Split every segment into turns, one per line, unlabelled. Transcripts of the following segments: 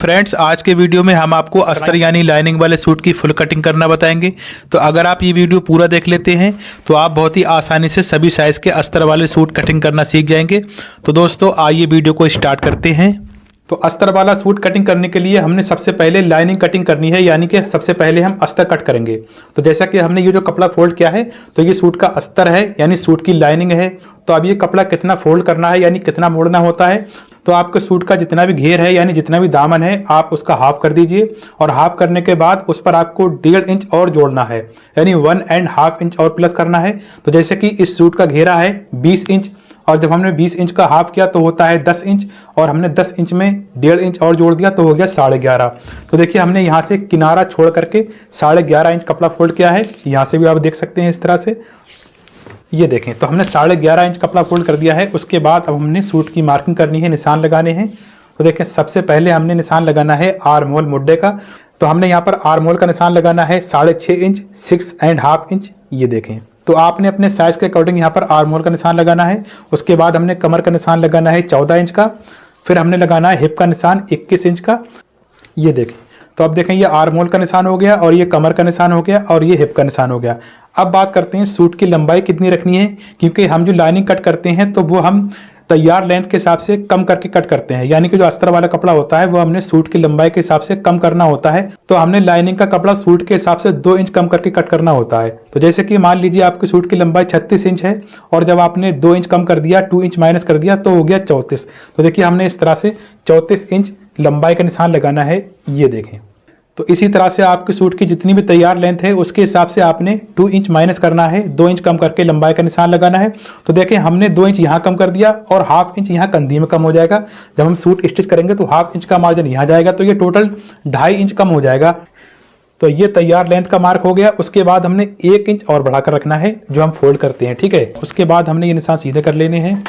Friends, आज के video में हम आपको अस्तर यानी लाइनिंग वाले सूट की फुल कटिंग करना बताएंगे। तो अगर आप ये वीडियो पूरा देख लेते हैं तो आप बहुत ही आसानी से सभी साइज़ के अस्तर वाले सूट कटिंग करना सीख जाएंगे। तो दोस्तों आइए वीडियो को स्टार्ट करते हैं। तो अस्तर वाला सूट कटिंग करने के लिए हमने सबसे पहले लाइनिंग कटिंग करनी है, यानी कि सबसे पहले हम अस्तर कट करेंगे। तो जैसा कि हमने ये जो कपड़ा फोल्ड किया है तो ये सूट का अस्तर है, यानी सूट की लाइनिंग है। तो अब ये कपड़ा कितना फोल्ड करना है, यानी कितना मोड़ना होता है, तो आपके सूट का जितना भी घेर है यानी जितना भी दामन है आप उसका हाफ कर दीजिए। और हाफ करने के बाद उस पर आपको 1.5 इंच और जोड़ना है, यानी 1.5 इंच और प्लस करना है। तो जैसे कि इस सूट का घेरा है 20 इंच, और जब हमने 20 इंच का हाफ किया तो होता है 10 इंच, और हमने 10 इंच में 1.5 इंच और जोड़ दिया तो हो गया 11.5। तो देखिए हमने यहाँ से किनारा छोड़ करके 11.5 इंच कपड़ा फोल्ड किया है। यहाँ से भी आप देख सकते हैं इस तरह से, ये देखें। तो हमने 11.5 इंच कपड़ा फोल्ड कर दिया है। उसके बाद अब हमने सूट की मार्किंग करनी है, निशान लगाने हैं। तो देखें सबसे पहले हमने निशान लगाना है आर्म होल मुड्ढे का। तो हमने यहाँ पर आर्म होल का निशान लगाना है 6.5 इंच, 6.5 इंच, ये देखें। तो आपने अपने साइज के अकॉर्डिंग यहाँ पर आर्म होल का निशान लगाना है। उसके बाद हमने कमर का निशान लगाना है 14 इंच का। फिर हमने लगाना है हिप का निशान 21 इंच का, ये देखें। तो अब देखें ये आर्म होल का निशान हो गया, और ये कमर का निशान हो गया, और ये हिप का निशान हो गया। अब बात करते हैं सूट की लंबाई कितनी रखनी है, क्योंकि हम जो लाइनिंग कट करते हैं तो वो हम तैयार लेंथ के हिसाब से कम करके कट करते हैं, यानी कि जो अस्तर वाला कपड़ा होता है वो हमने सूट की लंबाई के हिसाब से कम करना होता है। तो हमने लाइनिंग का कपड़ा सूट के हिसाब से 2 इंच कम करके कट करना होता है। तो जैसे कि मान लीजिए आपकी सूट की लंबाई 36 इंच है, और जब आपने 2 इंच कम कर दिया, 2 इंच माइनस कर दिया तो हो गया 34। तो देखिए हमने इस तरह से 34 इंच लंबाई का निशान लगाना है, ये देखें। तो इसी तरह से आपके सूट की जितनी भी तैयार लेंथ है उसके हिसाब से आपने 2 इंच माइनस करना है, 2 इंच कम करके लंबाई का निशान लगाना है। तो देखें हमने 2 इंच यहाँ कम कर दिया, और हाफ इंच यहाँ कंधी में कम हो जाएगा। जब हम सूट स्टिच करेंगे तो हाफ इंच का मार्जिन यहाँ जाएगा, तो ये टोटल 2.5 इंच कम हो जाएगा। तो ये तैयार लेंथ का मार्क हो गया। उसके बाद हमने 1 इंच और बढ़ाकर रखना है जो हम फोल्ड करते हैं, ठीक है। उसके बाद हमने ये निशान सीधे कर लेने हैं।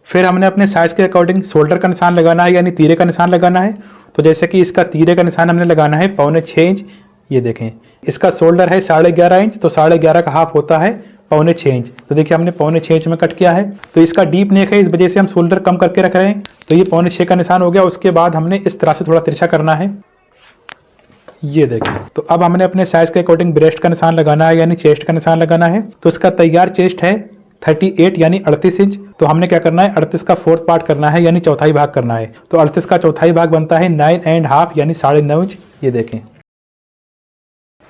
फिर हमने अपने साइज के अकॉर्डिंग शोल्डर का निशान लगाना है, यानी तीरे का निशान लगाना है। तो जैसे कि इसका तीरे का निशान हमने लगाना है 6.25 इंच, ये देखें। इसका शोल्डर है 11.5 इंच, तो 11.5 का हाफ होता है 6.25 इंच। तो देखिए हमने 6.25 इंच में कट किया है। तो इसका डीप नेक है, इस वजह से हम शोल्डर कम करके रख रहे हैं। तो ये 6.25 का निशान हो गया। उसके बाद हमने इस तरह से थोड़ा तिरछा करना है, ये देखें। तो अब हमने अपने साइज के अकॉर्डिंग ब्रेस्ट का निशान लगाना है, यानी चेस्ट का निशान लगाना है। तो इसका तैयार चेस्ट है 38 यानी 38 इंच। तो हमने क्या करना है, 38 का 4th पार्ट करना है, यानी चौथाई भाग करना है। तो 38 का चौथाई भाग बनता है 9.5 यानी 9.5 इंच, ये देखें।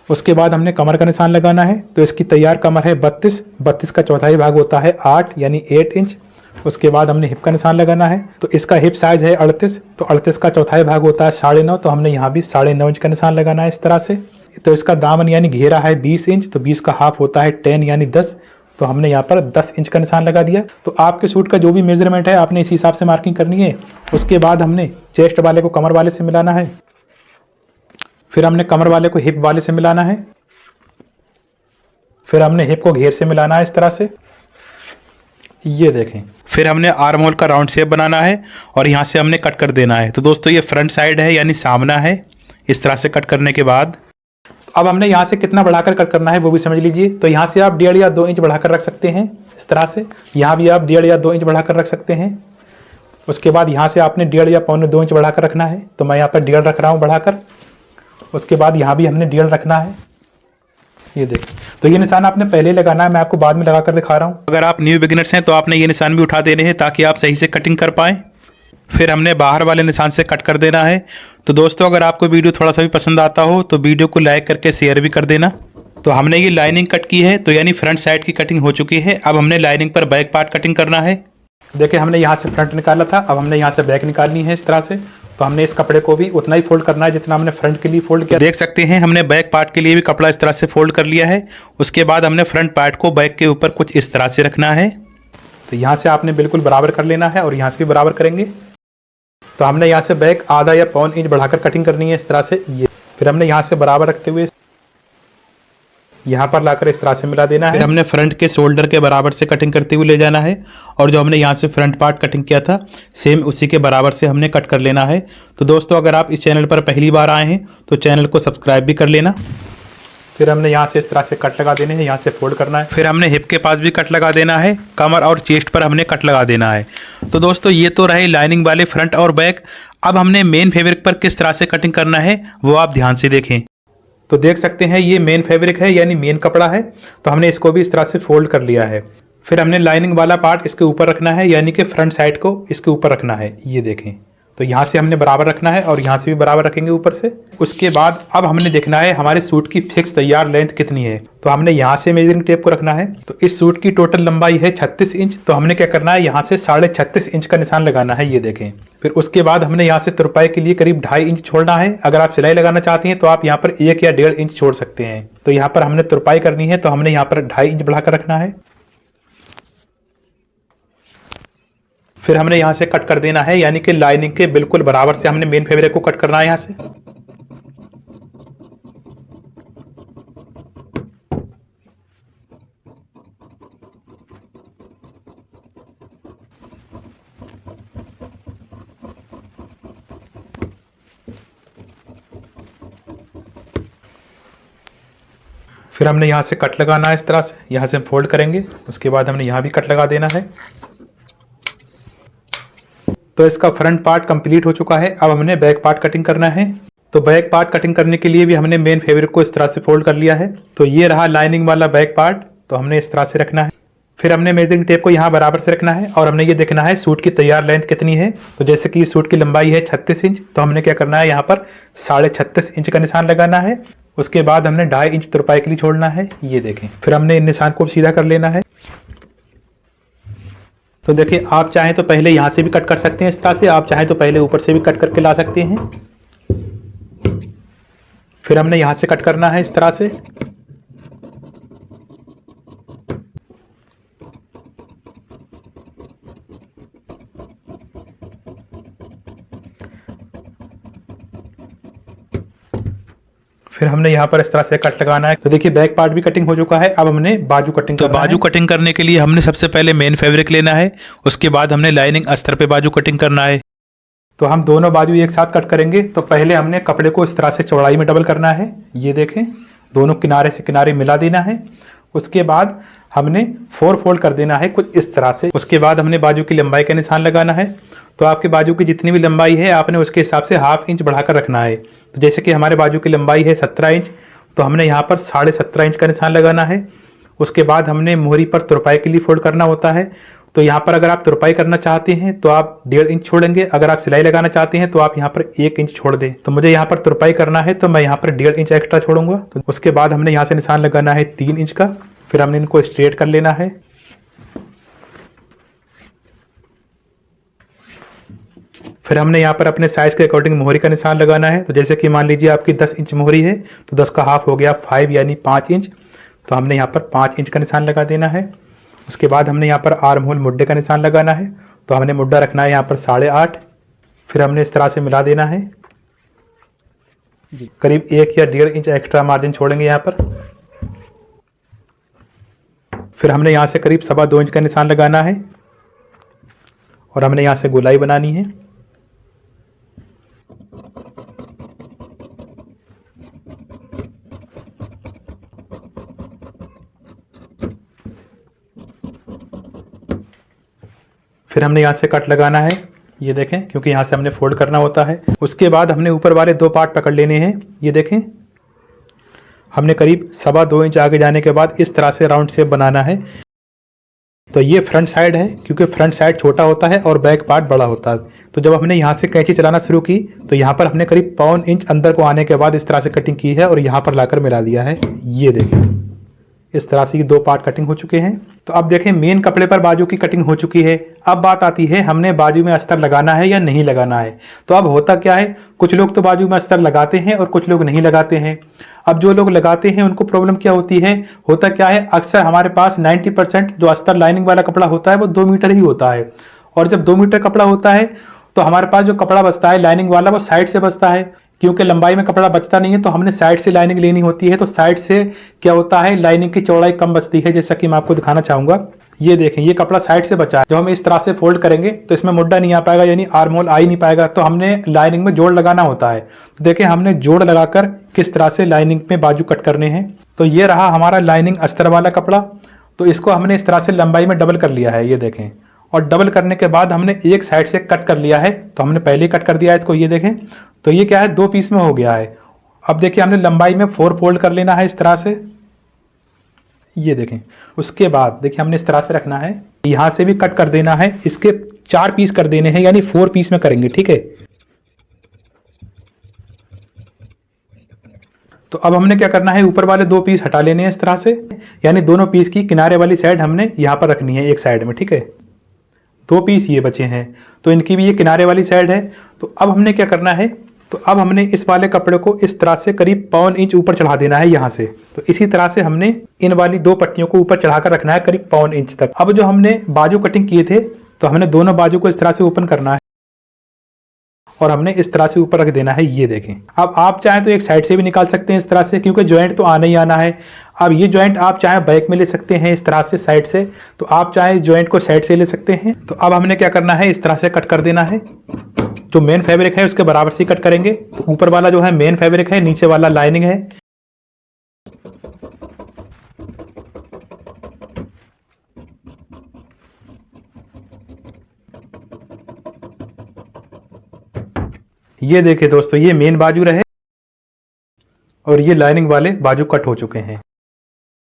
उसके बाद हमने कमर का निशान लगाना है। तो इसकी तैयार कमर है 32 का चौथाई भाग होता है 8 यानी 8 इंच। उसके बाद हमने हिप का निशान लगाना है। तो इसका हिप साइज है 38, तो 38 का चौथाई भाग होता है 9.5। तो हमने यहाँ भी 9.5 इंच का निशान लगाना है इस तरह से। तो इसका दामन यानी घेरा है 20 इंच, तो 20 का हाफ होता है 10 यानी 10। तो हमने यहाँ पर 10 इंच का निशान लगा दिया। तो आपके सूट का जो भी मेजरमेंट है आपने इसी हिसाब से मार्किंग करनी है। उसके बाद हमने चेस्ट वाले को कमर वाले से मिलाना है, फिर हमने कमर वाले को हिप वाले से मिलाना है, फिर हमने हिप को घेर से मिलाना है इस तरह से, ये देखें। फिर हमने आर्म होल का राउंड शेप बनाना है, और यहाँ से हमने कट कर देना है। तो दोस्तों ये फ्रंट साइड है, यानी सामना है। इस तरह से कट करने के बाद अब हमने यहाँ से कितना बढ़ाकर कट करना है वो भी समझ लीजिए। तो यहाँ से आप 1.5 या 2 इंच बढ़ाकर रख सकते हैं इस तरह से। यहाँ भी आप 1.5 या 2 इंच बढ़ाकर रख सकते हैं। उसके बाद यहाँ से आपने 1.5 या 1.25 इंच बढ़ाकर रखना है। तो मैं यहाँ पर 1.5 रख रहा हूँ बढ़ाकर। उसके बाद यहाँ भी हमने 1.5 रखना है, ये देखिए। तो ये निशान आपने पहले लगाना है, मैं आपको बाद में लगाकर दिखा रहा हूँ। अगर आप न्यू बिगिनर्स हैं तो आपने ये निशान भी उठा देने हैं ताकि आप सही से कटिंग कर पाएँ। फिर हमने बाहर वाले निशान से कट कर देना है। तो दोस्तों अगर आपको वीडियो थोड़ा सा भी पसंद आता हो तो वीडियो को लाइक करके शेयर भी कर देना। तो हमने ये लाइनिंग कट की है, तो यानी फ्रंट साइड की कटिंग हो चुकी है। अब हमने लाइनिंग पर बैक पार्ट कटिंग करना है। देखिए हमने यहाँ से फ्रंट निकाला था, अब हमने यहाँ से बैक निकालनी है इस तरह से। तो हमने इस कपड़े को भी उतना ही फोल्ड करना है जितना हमने फ्रंट के लिए फोल्ड किया। देख सकते हैं हमने बैक पार्ट के लिए भी कपड़ा इस तरह से फोल्ड कर लिया है। उसके बाद हमने फ्रंट पार्ट को बैक के ऊपर कुछ इस तरह से रखना है। तो यहाँ से आपने बिल्कुल बराबर कर लेना है, और यहाँ से भी बराबर करेंगे। तो हमने यहाँ से बैक आधा या 1.25 इंच बढ़ाकर कटिंग करनी है इस तरह से, ये। फिर हमने यहाँ से बराबर रखते हुए यहाँ पर लाकर इस तरह से मिला देना है। फिर हमने फ्रंट के शोल्डर के बराबर से कटिंग करते हुए ले जाना है, और जो हमने यहाँ से फ्रंट पार्ट कटिंग किया था सेम उसी के बराबर से हमने कट कर लेना है। तो दोस्तों अगर आप इस चैनल पर पहली बार आए हैं तो चैनल को सब्सक्राइब भी कर लेना। फिर हमने यहाँ से इस तरह से कट लगा देने हैं, यहाँ से फोल्ड करना है। फिर हमने हिप के पास भी कट लगा देना है, कमर और चेस्ट पर हमने कट लगा देना है। तो दोस्तों ये तो रहे लाइनिंग वाले फ्रंट और बैक। अब हमने मेन फैब्रिक पर किस तरह से कटिंग करना है वो आप ध्यान से देखें। तो देख सकते हैं ये मेन फैब्रिक है, यानी मेन कपड़ा है। तो हमने इसको भी इस तरह से फोल्ड कर लिया है। फिर हमने लाइनिंग वाला पार्ट इसके ऊपर रखना है, यानी कि फ्रंट साइड को इसके ऊपर रखना है। ये देखें, तो यहाँ से हमने बराबर रखना है और यहाँ से भी बराबर रखेंगे ऊपर से। उसके बाद अब हमने देखना है हमारे सूट की फिक्स तैयार लेंथ कितनी है। तो हमने यहाँ से मेजरिंग टेप को रखना है। तो इस सूट की टोटल लंबाई है 36 इंच। तो हमने क्या करना है, यहाँ से 36.5 इंच का निशान लगाना है। ये देखें। फिर उसके बाद हमने यहाँ से तुरपाई के लिए करीब 2.5 इंच छोड़ना है। अगर आप सिलाई लगाना चाहती हैं तो आप यहाँ पर 1 या 1.5 इंच छोड़ सकते हैं। तो यहाँ पर हमने तुरपाई करनी है, तो हमने यहाँ पर 2.5 इंच बढ़ाकर रखना है। फिर हमने यहाँ से कट कर देना है, यानी कि लाइनिंग के बिल्कुल बराबर से हमने मेन फैब्रिक को कट करना है यहाँ से। फिर हमने यहाँ से कट लगाना है इस तरह से, यहाँ से हम फोल्ड करेंगे। उसके बाद हमने यहाँ भी कट लगा देना है। तो इसका फ्रंट पार्ट कंप्लीट हो चुका है। अब हमने बैक पार्ट कटिंग करना है। तो बैक पार्ट कटिंग करने के लिए भी हमने मेन फैब्रिक को इस तरह से फोल्ड कर लिया है। तो ये रहा लाइनिंग वाला बैक पार्ट, तो हमने इस तरह से रखना है। फिर हमने मेजरिंग टेप को यहाँ बराबर से रखना है और हमने ये देखना है सूट की तैयार लेंथ कितनी है। तो जैसे कि सूट की लंबाई है 36 इंच, तो हमने क्या करना है, यहाँ पर 36.5 इंच का निशान लगाना है। उसके बाद हमने 2.5 इंच तुरपाई के लिए छोड़ना है। ये देखें। फिर हमने इन निशान को सीधा कर लेना है। तो देखिए, आप चाहें तो पहले यहाँ से भी कट कर सकते हैं इस तरह से, आप चाहें तो पहले ऊपर से भी कट करके ला सकते हैं। फिर हमने यहाँ से कट करना है इस तरह से। फिर हमने यहाँ पर इस तरह से कट लगाना है। तो देखिए बैक पार्ट भी कटिंग हो चुका है। अब हमने बाजू कटिंग करना है। बाजू कटिंग करने के लिए हमने सबसे पहले मेन फैब्रिक लेना है, उसके बाद हमने लाइनिंग अस्तर पे बाजू कटिंग करना है। तो हम दोनों बाजू एक साथ कट करेंगे। तो पहले हमने कपड़े को इस तरह से चौड़ाई में डबल करना है। ये देखें, दोनों किनारे से किनारे मिला देना है। उसके बाद हमने 4 फोल्ड कर देना है कुछ इस तरह से। उसके बाद हमने बाजू की लंबाई का निशान लगाना है। तो आपके बाजू की जितनी भी लंबाई है आपने उसके हिसाब से 1/2 इंच बढ़ाकर रखना है। तो जैसे कि हमारे बाजू की लंबाई है 17 इंच, तो हमने यहाँ पर 17.5 इंच का निशान लगाना है। उसके बाद हमने मोहरी पर तुरपाई के लिए फोल्ड करना होता है। तो यहाँ पर अगर आप तुरपाई करना चाहते हैं तो आप 1.5 इंच छोड़ेंगे। अगर आप सिलाई लगाना चाहते हैं तो आप यहाँ पर 1 इंच छोड़ दें। तो मुझे यहाँ पर तुरपाई करना है तो मैं यहाँ पर 1.5 इंच एक्स्ट्रा छोड़ूंगा। तो उसके बाद हमने यहाँ से निशान लगाना है 3 इंच का। फिर हमने इनको स्ट्रेट कर लेना है। फिर हमने यहाँ पर अपने साइज के अकॉर्डिंग मोहरी का निशान लगाना है। तो जैसे कि मान लीजिए आपकी 10 इंच मोहरी है, तो 10 का हाफ हो गया 5 यानी 5 इंच। तो हमने यहाँ पर 5 इंच का निशान लगा देना है। उसके बाद हमने यहाँ पर आर्म होल मुड्ढे का निशान लगाना है। तो हमने मुड्ढा रखना है यहाँ पर 8.5। फिर हमने इस तरह से मिला देना है। करीब 1 या 1.5 इंच एक्स्ट्रा मार्जिन छोड़ेंगे यहाँ पर। फिर हमने यहाँ से करीब 2.25 इंच का निशान लगाना है और हमने यहाँ से गोलाई बनानी है। फिर हमने यहाँ से कट लगाना है। ये देखें, क्योंकि यहाँ से हमने फोल्ड करना होता है। उसके बाद हमने ऊपर वाले 2 पार्ट पकड़ लेने हैं। ये देखें, हमने करीब 2.25 इंच आगे जाने के बाद इस तरह से राउंड शेप बनाना है। तो ये फ्रंट साइड है, क्योंकि फ्रंट साइड छोटा होता है और बैक पार्ट बड़ा होता है। तो जब हमने यहाँ से कैंची चलाना शुरू की तो यहाँ पर हमने करीब 1.25 इंच अंदर को आने के बाद इस तरह से कटिंग की है और यहाँ पर लाकर मिला दिया है। ये देखें, इस तरह से ये 2 पार्ट कटिंग हो चुके हैं। तो अब देखें, मेन कपड़े पर बाजू की कटिंग हो चुकी है। अब बात आती है हमने बाजू में अस्तर लगाना है या नहीं लगाना है। तो अब होता क्या है, कुछ लोग तो बाजू में अस्तर लगाते हैं और कुछ लोग नहीं लगाते हैं। अब जो लोग लगाते हैं उनको प्रॉब्लम क्या होती है, होता क्या है, अक्सर हमारे पास 90% जो अस्तर लाइनिंग वाला कपड़ा होता है वो 2 मीटर ही होता है। और जब 2 मीटर कपड़ा होता है तो हमारे पास जो कपड़ा बचता है लाइनिंग वाला वो साइड से बचता है। क्योंकि लंबाई में कपड़ा बचता नहीं है तो हमने साइड से लाइनिंग लेनी होती है। तो साइड से क्या होता है, लाइनिंग की चौड़ाई कम बचती है। जैसा कि मैं आपको दिखाना चाहूँगा, ये देखें ये कपड़ा साइड से बचा है। जब हम इस तरह से फोल्ड करेंगे तो इसमें मुड्डा नहीं आ पाएगा, यानी आर्म होल आ ही नहीं पाएगा। तो हमने लाइनिंग में जोड़ लगाना होता है। तो देखें हमने जोड़ लगाकर किस तरह से लाइनिंग में बाजू कट करने हैं। तो ये रहा हमारा लाइनिंग अस्तर वाला कपड़ा। तो इसको हमने इस तरह से लंबाई में डबल कर लिया है, ये देखें। और डबल करने के बाद हमने एक साइड से कट कर लिया है। तो हमने पहले ही कट कर दिया है इसको, ये देखें। तो ये क्या है, 2 पीस में हो गया है। अब देखिए हमने लंबाई में 4 फोल्ड कर लेना है इस तरह से, ये देखें। उसके बाद देखिए हमने इस तरह से रखना है, यहाँ से भी कट कर देना है। इसके 4 पीस कर देने हैं, यानी 4 पीस में करेंगे, ठीक है। तो अब हमने क्या करना है, ऊपर वाले 2 पीस हटा लेने हैं इस तरह से, यानी दोनों पीस की किनारे वाली साइड हमने यहाँ पर रखनी है एक साइड में, ठीक है। 2 पीस ये बचे हैं, तो इनकी भी ये किनारे वाली साइड है। तो अब हमने क्या करना है, तो अब हमने इस वाले कपड़े को इस तरह से करीब 1.25 इंच ऊपर चढ़ा देना है यहाँ से। तो इसी तरह से हमने इन वाली 2 पट्टियों को ऊपर चढ़ाकर रखना है करीब 1.25 इंच तक। अब जो हमने बाजू कटिंग किए थे, तो हमने दोनों बाजू को इस तरह से ओपन करना है और हमने इस तरह से ऊपर रख देना है, ये देखें। अब आप चाहें तो एक साइड से भी निकाल सकते हैं इस तरह से, क्योंकि जॉइंट तो आना ही आना है। अब ये जॉइंट आप चाहें बैक में ले सकते हैं इस तरह से साइड से, तो आप चाहें जॉइंट को साइड से ले सकते हैं। तो अब हमने क्या करना है, इस तरह से कट कर देना है। जो मेन फैब्रिक है उसके बराबर से कट करेंगे। तो ऊपर वाला जो है मेन फैब्रिक है, नीचे वाला लाइनिंग है। ये देखिए दोस्तों, ये मेन बाजू रहे और ये लाइनिंग वाले बाजू कट हो चुके हैं।